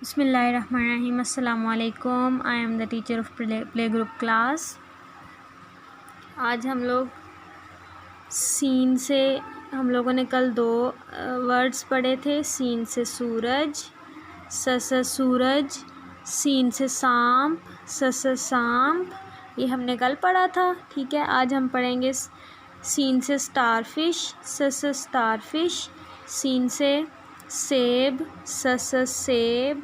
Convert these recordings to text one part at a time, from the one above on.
बिस्मिल्लाहिर्रहमानिर्रहीम। अस्सलामु अलैकुम। I am the teacher of play group class. आज हम लोग सीन से हम लोगों ने कल दो वर्ड्स पढ़े थे। सीन से सूरज, स सूरज, सीन से सांप, स सांप, ये हमने कल पढ़ा था। ठीक है, आज हम पढ़ेंगे सीन से स्टारफिश, स स्टारफिश, सीन से सेब, स सेब,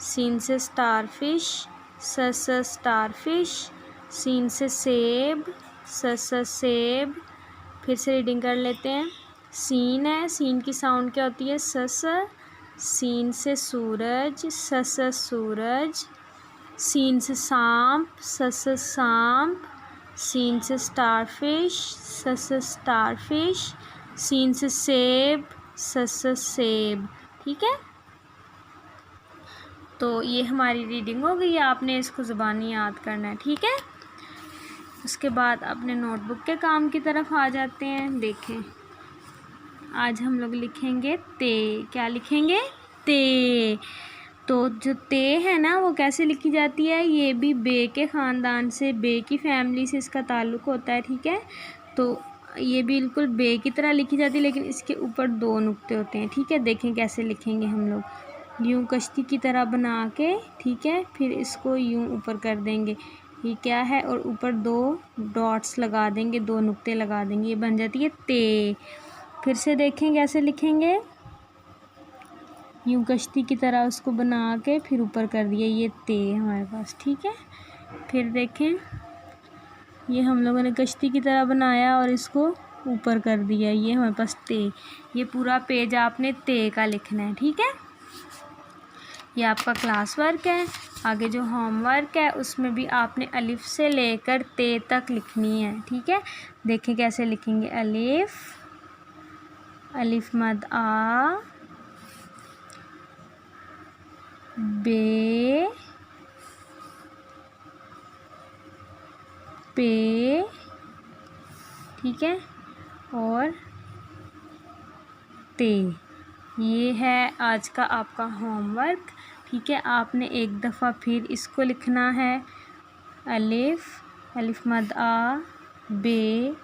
सीन से स्टारफिश, स स्टारफिश, सीन से सेब, स सेब। फिर से रीडिंग कर लेते हैं। सीन है, सीन की साउंड क्या होती है? स। सीन से सूरज, स सूरज, सीन से सांप, स सांप, सीन से स्टारफिश, स स्टारफिश, सीन से सेब, स सेब। ठीक है, तो ये हमारी रीडिंग हो गई है। आपने इसको ज़ुबानी याद करना है। ठीक है, उसके बाद अपने नोटबुक के काम की तरफ आ जाते हैं। देखें, आज हम लोग लिखेंगे ते। क्या लिखेंगे? ते। तो जो ते है ना, वो कैसे लिखी जाती है? ये भी बे के ख़ानदान से, बे की फैमिली से इसका ताल्लुक़ होता है। ठीक है, तो ये बिल्कुल बे की तरह लिखी जाती है, लेकिन इसके ऊपर दो नुक्ते होते हैं। ठीक है, देखें कैसे लिखेंगे हम लोग। यूँ कश्ती की तरह बना के, ठीक है, फिर इसको यूँ ऊपर कर देंगे। ये क्या है? और ऊपर दो डॉट्स लगा देंगे, दो नुक्ते लगा देंगे, ये बन जाती है ते। फिर से देखें कैसे लिखेंगे। यूँ कश्ती की तरह उसको बना के फिर ऊपर कर दिया, ये ते हमारे पास। ठीक है, फिर देखें, ये हम लोगों ने कश्ती की तरह बनाया और इसको ऊपर कर दिया, ये हमारे पास ते। ये पूरा पेज आपने ते का लिखना है। ठीक है, ये आपका क्लास वर्क है। आगे जो होमवर्क है उसमें भी आपने अलिफ से लेकर ते तक लिखनी है। ठीक है, देखें कैसे लिखेंगे। अलिफ, अलिफ मद आ, बे, पे, ठीक है, और ते। ये है आज का आपका होमवर्क। ठीक है, आपने एक दफ़ा फिर इसको लिखना है। अलिफ, अलिफ मद आ, बे,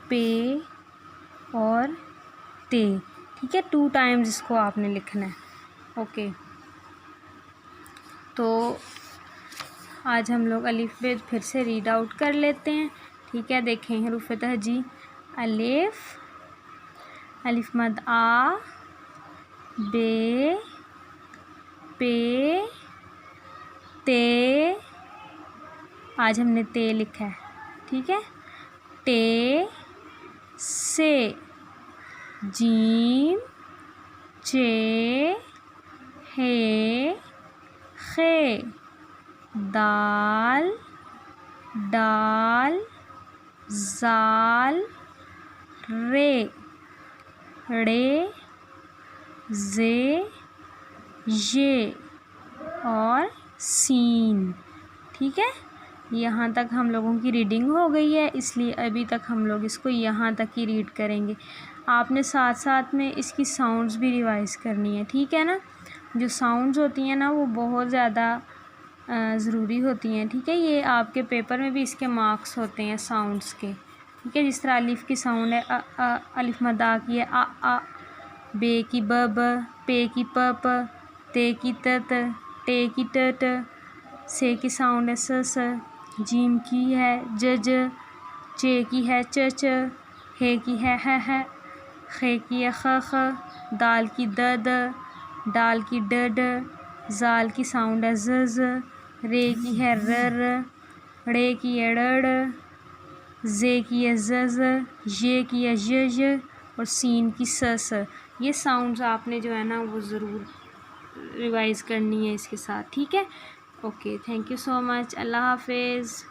पे और ते। ठीक है, 2 टाइम्स इसको आपने लिखना है। ओके, तो आज हम लोग अलिफ बे फिर से रीड आउट कर लेते हैं। ठीक है, देखें हरूफ तहजी। अलिफ, अलिफ मद आ, बे, पे, ते। आज हमने ते लिखा है। ठीक है, टे से, जीम, चे, हे, खे, दाल, डाल, जाल, रे, ड़े, जे, ये और सीन। ठीक है, यहाँ तक हम लोगों की रीडिंग हो गई है, इसलिए अभी तक हम लोग इसको यहाँ तक ही रीड करेंगे। आपने साथ साथ में इसकी साउंड्स भी रिवाइज़ करनी है। ठीक है ना, जो साउंड्स होती हैं ना, वो बहुत ज़्यादा ज़रूरी होती हैं। ठीक है, ये आपके पेपर में भी इसके मार्क्स होते हैं साउंड्स के। ठीक है, जिस तरह अलिफ की साउंड है अ, अलिफ मद आ की है आ, बे की ब, पे की प, ते की त, टे की ट, से की साउंड है स, जीम की है ज, चे की है च, हे की है ह, खे की है ख, दाल की द, डाल की ड, जाल की साउंड है ज, रे की है र, ड़े की है ड़, जे की है ज, ये की है य और सीन की स। ये साउंड्स आपने जो है ना वो ज़रूर रिवाइज़ करनी है इसके साथ। ठीक है, okay, thank you so much. Allah हाफिज़।